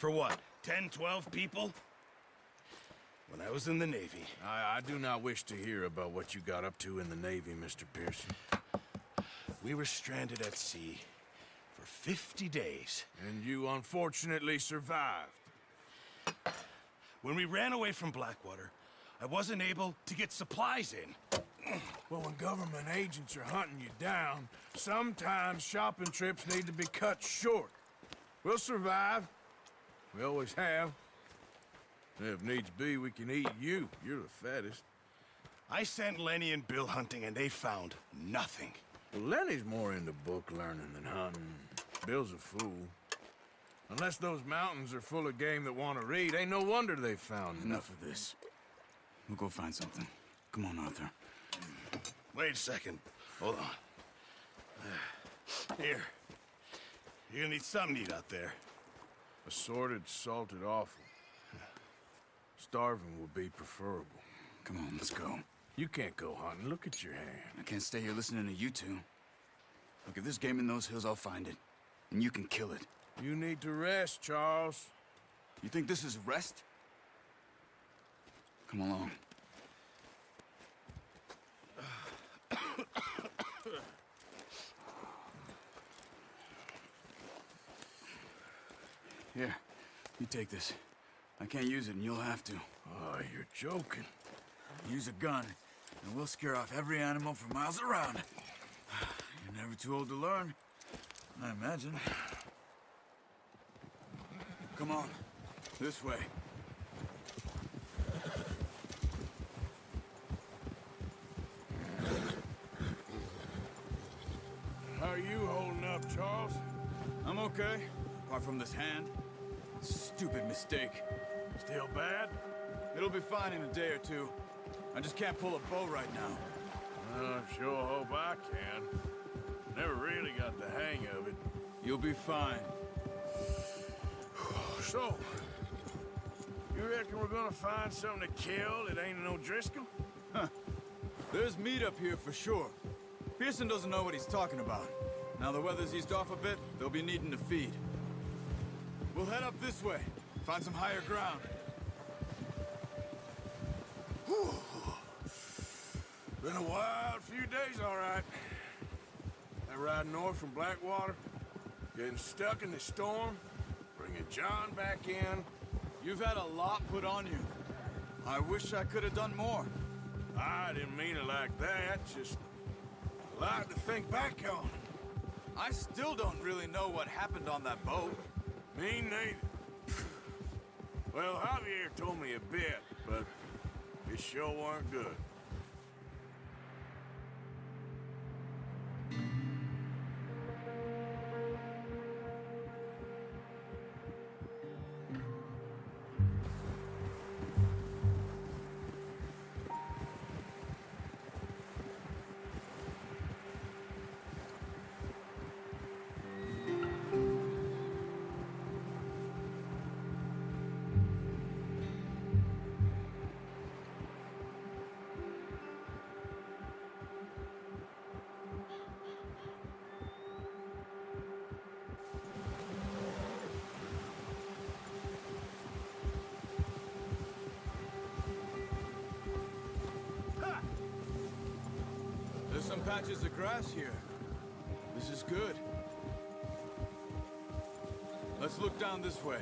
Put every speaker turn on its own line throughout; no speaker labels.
For what, 10, 12 people? When I was in the Navy.
I do not wish to hear about what you got up to in the Navy, Mr. Pearson.
We were stranded at sea for 50 days.
And you unfortunately survived.
When we ran away from Blackwater, I wasn't able to get supplies in.
Well, when government agents are hunting you down, sometimes shopping trips need to be cut short. We'll survive. We always have. If needs be, we can eat you. You're the fattest.
I sent Lenny and Bill hunting, and they found nothing.
Well, Lenny's more into book learning than hunting. Bill's a fool. Unless those mountains are full of game that want to read, ain't no wonder they found
Enough of this. We'll go find something. Come on, Arthur.
Wait a second. Hold on. Here. You're gonna need something to eat out there.
Assorted, salted offal. Starving would be preferable.
Come on, let's go.
You can't go hunting. Look at your hand.
I can't stay here listening to you two. Look, if there's game in those hills, I'll find it. And you can kill it.
You need to rest, Charles.
You think this is rest? Come along. Here, you take this. I can't use it, and you'll have to.
Oh, you're joking.
Use a gun, and we'll scare off every animal for miles around. You're never too old to learn, I imagine. Come on, this way.
How are you holding up, Charles?
I'm okay, apart from this hand. Stupid mistake.
Still bad?
It'll be fine in a day or two. I just can't pull a bow right now.
I sure hope I can. Never really got the hang of it.
You'll be fine.
So, you reckon we're gonna find something to kill that ain't no Driscoll?
Huh. There's meat up here for sure. Pearson doesn't know what he's talking about. Now the weather's eased off a bit, they'll be needing to feed. We'll head up this way, find some higher ground.
Whew. Been a wild few days, all right. That ride north from Blackwater, getting stuck in the storm, bringing John back in.
You've had a lot put on you. I wish I could have done more.
I didn't mean it like that, just a lot to think back on.
I still don't really know what happened on that boat.
Me neither. Well, Javier told me a bit, but it sure weren't good.
There's some patches of grass here. This is good. Let's look down this way.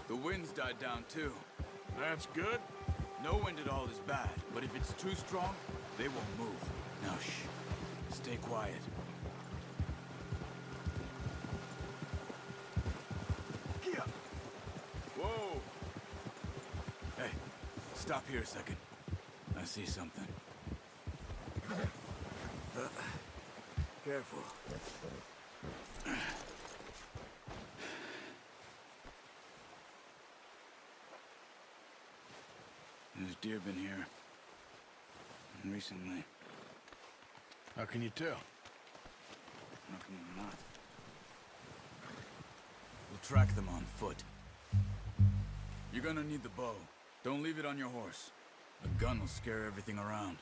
The wind's died down too.
That's good.
No wind at all is bad, but if it's too strong, they won't move. Now shh. Stay quiet.
Whoa.
Hey, stop here a second. I see something. Careful. There's deer been here. Recently.
How can you tell?
How can you not? We'll track them on foot. You're gonna need the bow. Don't leave it on your horse. A gun will scare everything around.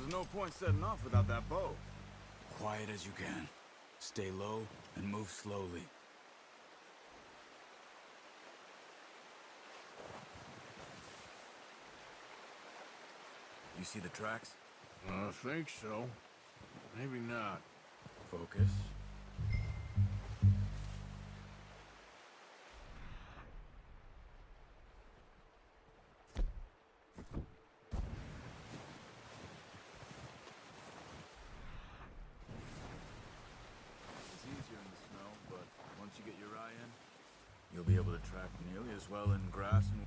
There's no point setting off without that bow. Quiet as you can. Stay low and move slowly. You see the tracks?
I think so. Maybe not.
Focus. It's easier in the snow, but once you get your eye in, you'll be able to track nearly as well in grass and...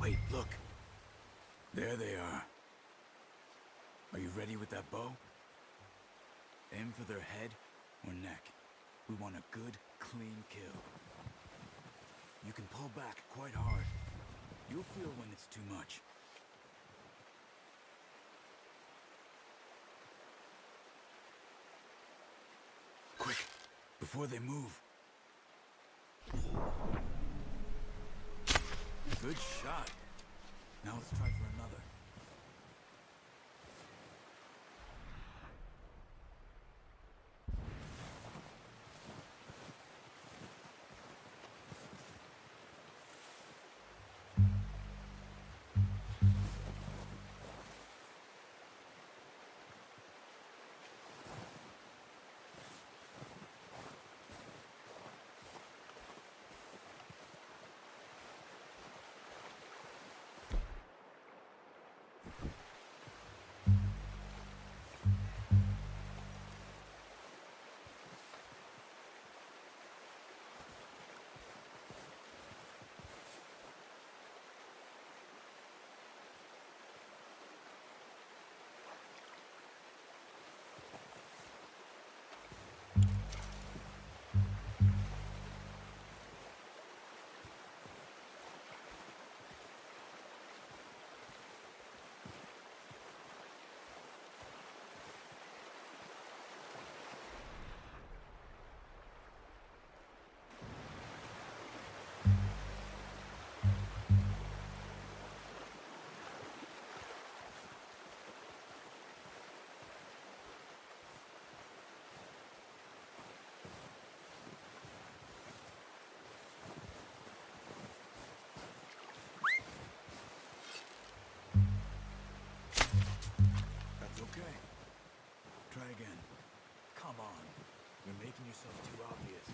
Wait, look. There they are. Are you ready with that bow? Aim for their head or neck. We want a good, clean kill. You can pull back quite hard. You'll feel when it's too much. Quick, before they move. Good shot. Now let's try for another. Okay. Try again. Come on. You're making yourself too obvious.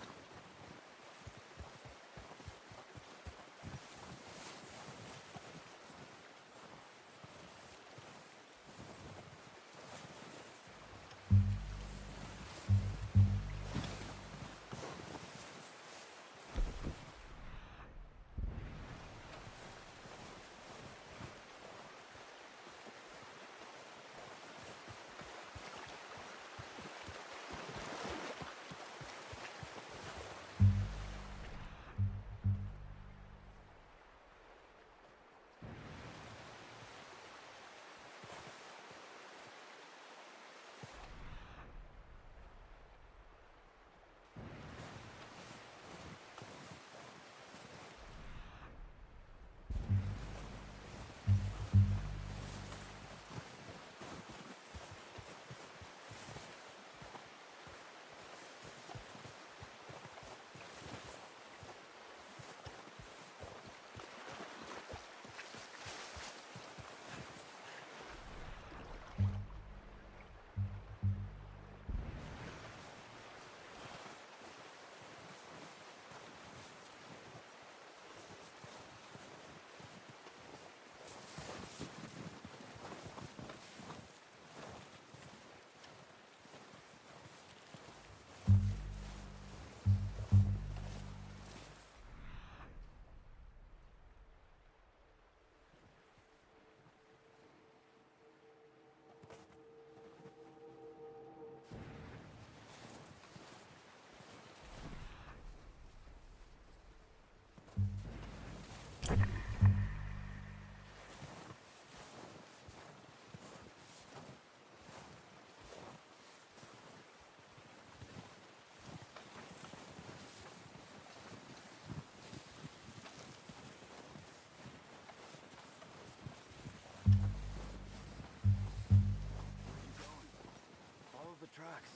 tracks.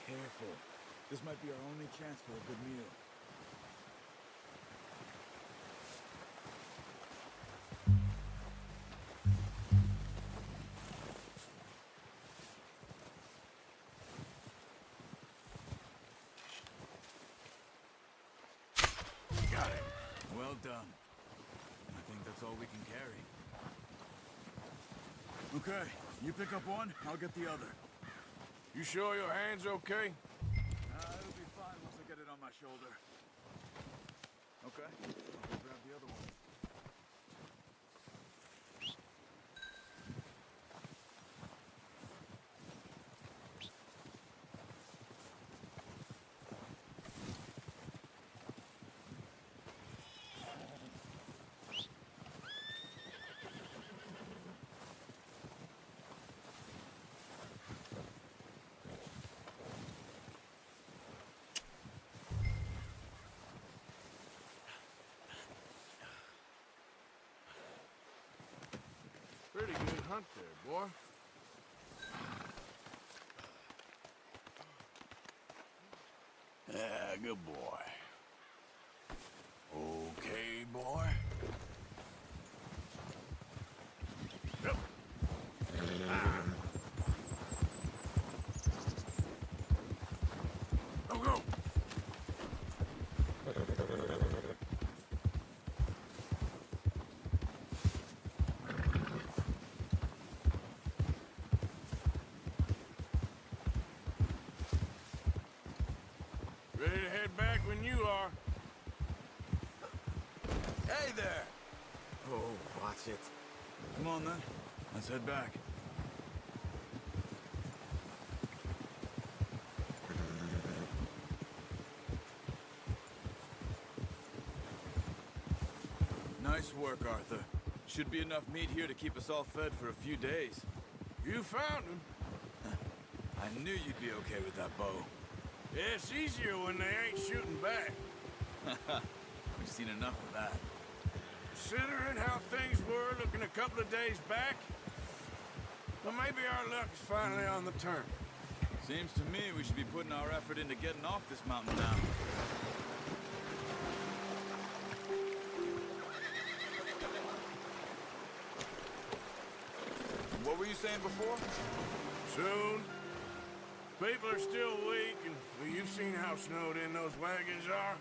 Careful. This might be our only chance for a good meal.
Got it.
Well done. I think that's all we can carry. Okay, you pick up one, I'll get the other.
You sure your hand's okay?
It'll be fine once I get it on my shoulder. Okay, I'll go grab the other one.
Pretty good hunt there, boy. Yeah, good boy. Okay, boy. Yep. Go, go. Ready to head back when you are.
Hey there! Oh, watch it. Come on then, let's head back. Nice work, Arthur. Should be enough meat here to keep us all fed for a few days.
You found him.
I knew you'd be okay with that bow.
Yeah, it's easier when they ain't shooting back.
We've seen enough of that.
Considering how things were looking a couple of days back, well, maybe our luck's finally on the turn.
Seems to me we should be putting our effort into getting off this mountain now. What were you saying before?
Soon. People are still weak, and well, you've seen how snowed in those wagons are.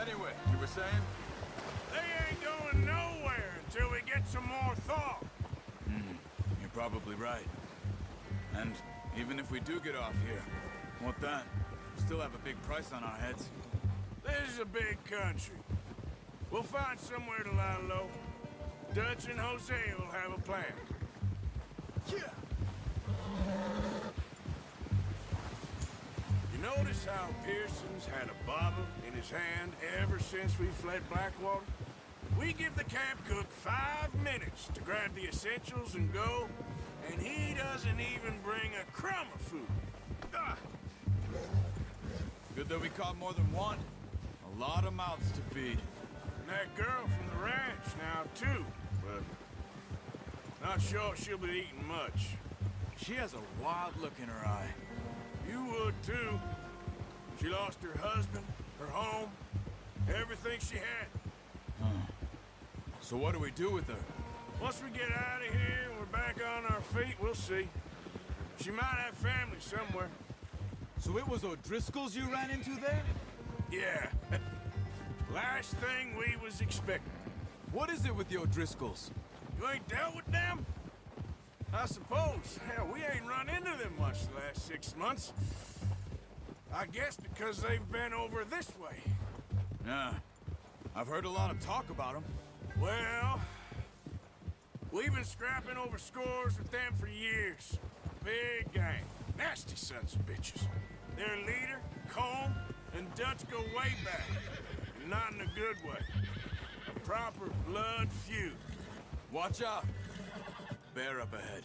Anyway, you were saying?
They ain't going nowhere until we get some more thaw.
You're probably right. And even if we do get off here, what then? We still have a big price on our heads.
This is a big country. We'll find somewhere to lie low. Dutch and Jose will have a plan. You Notice how Pearson's had a bottle in his hand ever since we fled Blackwater? We give the camp cook 5 minutes to grab the essentials and go, and he doesn't even bring a crumb of food. Ah.
Good that we caught more than one. A lot of mouths to feed.
And that girl from the ranch now, too, but not sure she'll be eating much.
She has a wild look in her eye.
You would, too. She lost her husband, her home, everything she had.
So what do we do with her?
Once we get out of here and we're back on our feet, we'll see. She might have family somewhere.
So it was O'Driscoll's you ran into there?
Yeah. Last thing we was expecting.
What is it with the O'Driscolls?
You ain't dealt with them? I suppose. Hell, we ain't run into them much the last 6 months. I guess because they've been over this way.
Yeah. I've heard a lot of talk about them.
Well, we've been scrapping over scores with them for years. Big gang. Nasty sons of bitches. Their leader, Colm, and Dutch go way back. And not in a good way. A proper blood feud.
Watch out. Bear up ahead.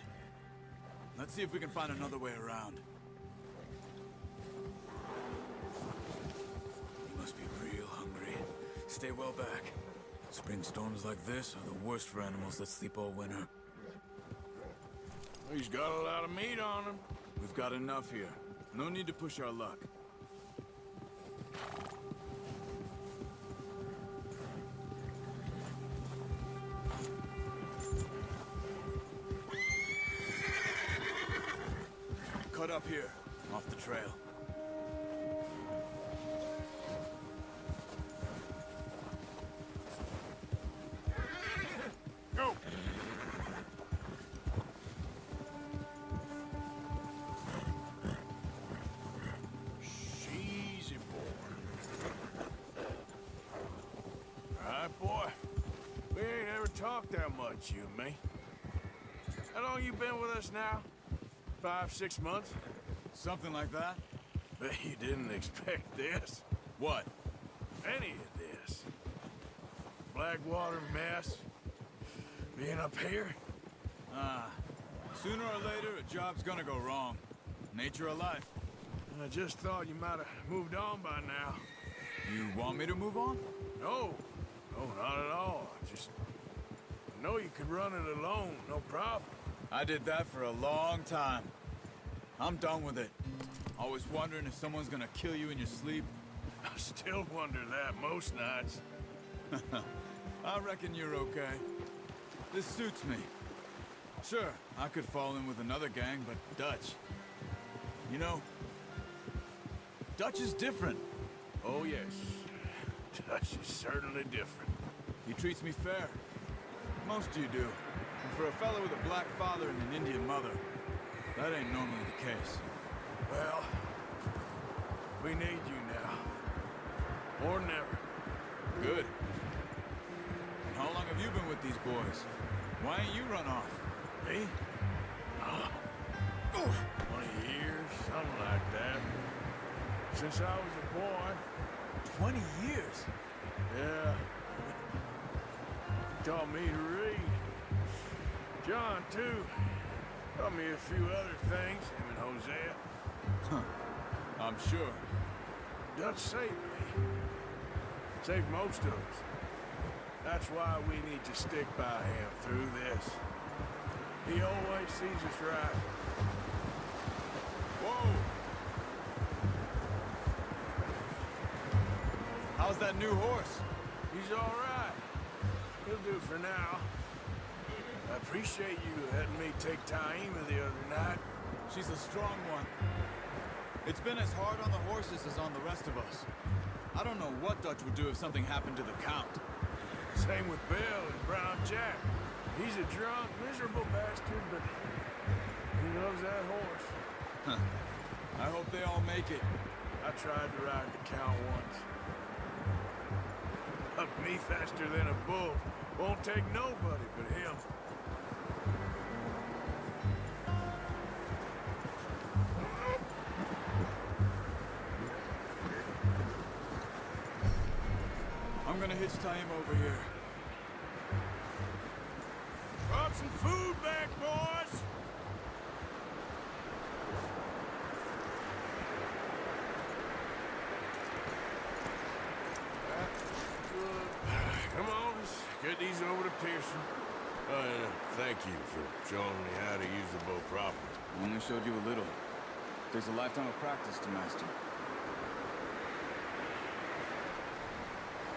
Let's see if we can find another way around. You must be real hungry. Stay well back. Spring storms like this are the worst for animals that sleep all winter.
He's got a lot of meat on him.
We've got enough here. No need to push our luck. Cut up here, off the trail.
Go! Easy, boy. All right, boy. We ain't ever talked that much, you and me. How long you been with us now? 5, 6 months?
Something like that?
Bet you didn't expect this.
What?
Any of this. Blackwater mess. Being up here.
Sooner or later, a job's gonna go wrong. Nature of life.
I just thought you might have moved on by now.
You want me to move on?
No. No, not at all. I know you could run it alone, no problem.
I did that for a long time. I'm done with it. Always wondering if someone's gonna kill you in your sleep.
I still wonder that most nights.
I reckon you're okay. This suits me. Sure, I could fall in with another gang, but Dutch... You know, Dutch is different.
Oh, yes. Dutch is certainly different.
He treats me fair. Most of you do. And for a fellow with a black father and an Indian mother, that ain't normally the case.
Well, we need you now. More than ever.
Good. And how long have you been with these boys? Why ain't you run off?
Me? 20 years, something like that. Since I was a boy.
20 years?
Yeah. He taught me to read. John, too. Taught me a few other things, him and Hosea.
I'm sure.
Dutch saved me. Saved most of us. That's why we need to stick by him through this. He always sees us right.
Whoa! How's that new horse?
He's all right. He'll do for now. I appreciate you letting me take Taima the other night.
She's a strong one. It's been as hard on the horses as on the rest of us. I don't know what Dutch would do if something happened to the Count.
Same with Bill and Brown Jack. He's a drunk, miserable bastard, but he loves that horse.
I hope they all make it.
I tried to ride the Count once. Up me faster than a bull. Won't take nobody but him.
I'm gonna hitch tie him over here.
Brought some food back, boys! Come on, let's get these over to Pearson. Oh, and thank you for showing me how to use the bow properly.
I only showed you a little. Takes a lifetime of practice to master.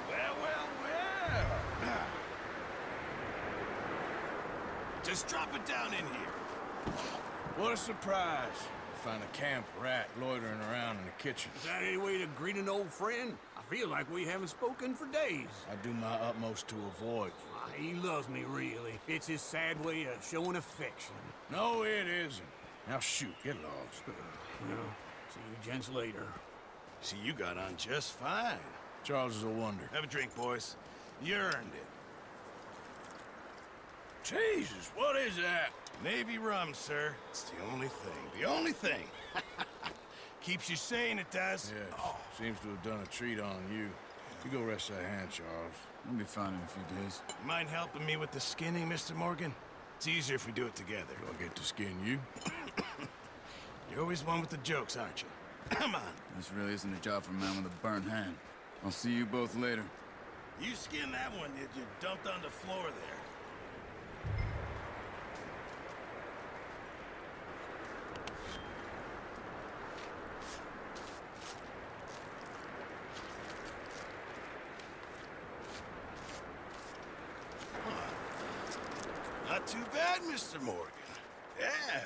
Well. Just drop it down in here.
What a surprise. Find a camp rat loitering around in the kitchen.
Is that any way to greet an old friend? I feel like we haven't spoken for days.
I do my utmost to avoid.
He loves me, really. It's his sad way of showing affection.
No, it isn't. Now shoot, get lost.
Well, see you gents later.
See, you got on just fine.
Charles is a wonder.
Have a drink, boys. You earned it.
Jesus, what is that?
Navy rum, sir. It's the only thing. The only thing. Keeps you sane, it does.
Yes, seems to have done a treat on you. You go rest that hand, Charles.
I'll be fine in a few days.
You mind helping me with the skinning, Mr. Morgan? It's easier if we do it together.
Do I get to skin you?
You're always one with the jokes, aren't you? Come on.
This really isn't a job for a man with a burnt hand. I'll see you both later.
You skinned that one, did you? Dumped on the floor there. Not too bad, Mr. Morgan. Yeah.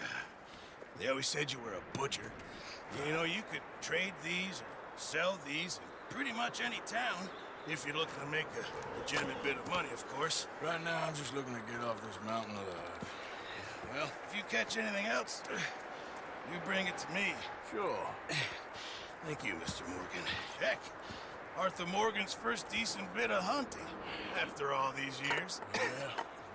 They always said you were a butcher. You know, you could trade these or sell these in pretty much any town, if you're looking to make a legitimate bit of money, of course.
Right now, I'm just looking to get off this mountain alive.
Well, if you catch anything else, you bring it to me.
Sure.
Thank you, Mr. Morgan. Heck, Arthur Morgan's first decent bit of hunting after all these years.
Yeah.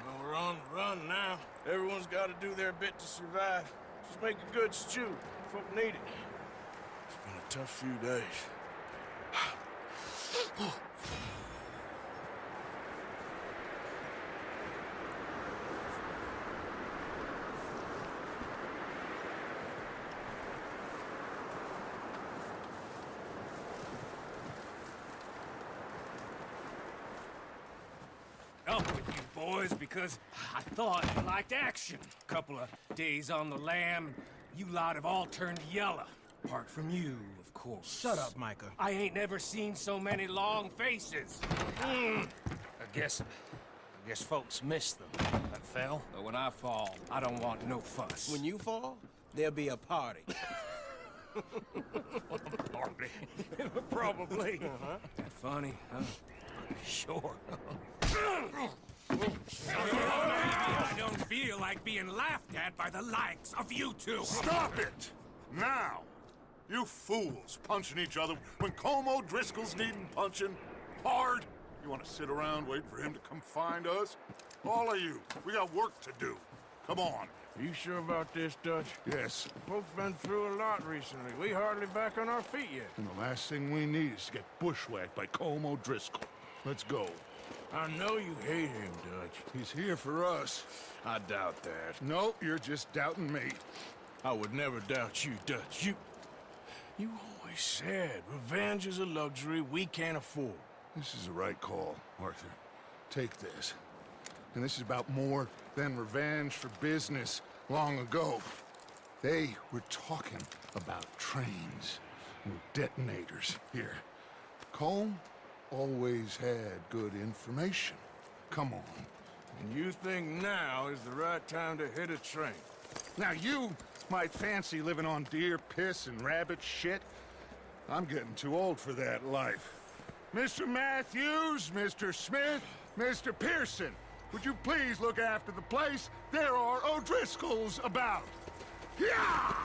Well, we're on the run now. Everyone's got to do their bit to survive. Just make a good stew. Folk need it. It's been a tough few days.
Up with you boys because I thought you liked action. Couple of days on the lam, you lot have all turned yellow. Apart from you, of course.
Shut up, Micah.
I ain't never seen so many long faces. I guess folks miss them. That fell. But when I fall, I don't want no fuss.
When you fall, there'll be a party.
Hardly. Probably. That funny, huh? Sure. I don't feel like being laughed at by the likes of you two.
Stop it! Now! You fools punching each other when Como Driscoll's needing punching. Hard! You want to sit around waiting for him to come find us? All of you, we got work to do. Come on.
Are you sure about this, Dutch?
Yes.
Folks been through a lot recently. We hardly back on our feet yet.
And the last thing we need is to get bushwhacked by Como Driscoll. Let's go.
I know you hate him, Dutch.
He's here for us.
I doubt that.
No, you're just doubting me.
I would never doubt you, Dutch. You always said revenge is a luxury we can't afford.
This is the right call, Arthur. Take this. And this is about more than revenge for business long ago. They were talking about trains and detonators here. Colm always had good information. Come on.
And you think now is the right time to hit a train?
Now you might fancy living on deer piss and rabbit shit. I'm getting too old for that life. Mr. Matthews, Mr. Smith, Mr. Pearson, would you please look after the place? There are O'Driscolls about. Yeah!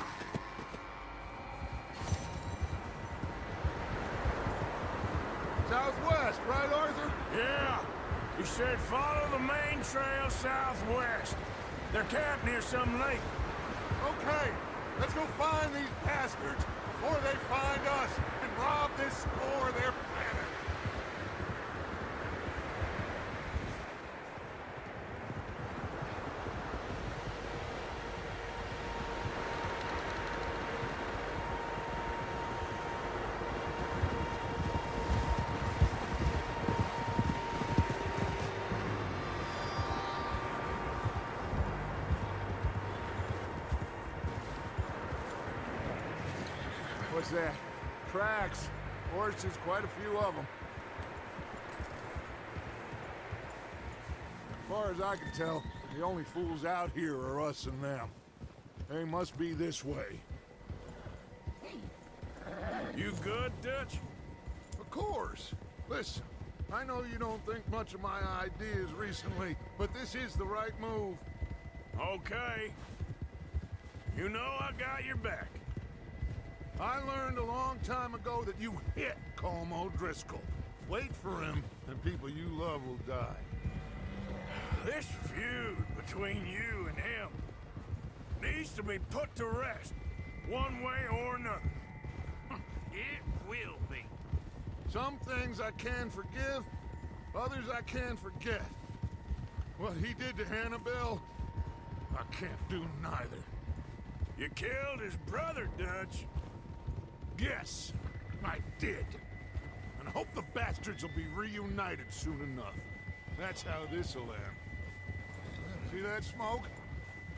Southwest, right, Arthur?
Yeah. He said follow the main trail southwest. They're camped near some lake.
Okay, let's go find these bastards before they find us and rob this store of their planet. How's that? Tracks. Horses, quite a few of them. As far as I can tell, the only fools out here are us and them. They must be this way.
You good, Dutch?
Of course. Listen, I know you don't think much of my ideas recently, but this is the right move.
Okay. You know I got your back.
I learned a long time ago that you hit Colm O'Driscoll. Wait for him, and people you love will die.
This feud between you and him needs to be put to rest, one way or another.
It will be.
Some things I can forgive, others I can't forget. What he did to Annabelle, I can't do neither.
You killed his brother, Dutch.
Yes, I did. And I hope the bastards will be reunited soon enough. That's how this'll end. See that smoke?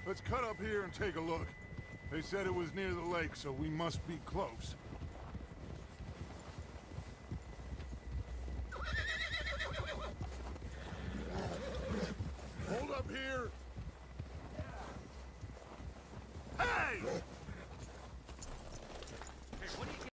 Let's cut up here and take a look. They said it was near the lake, so we must be close.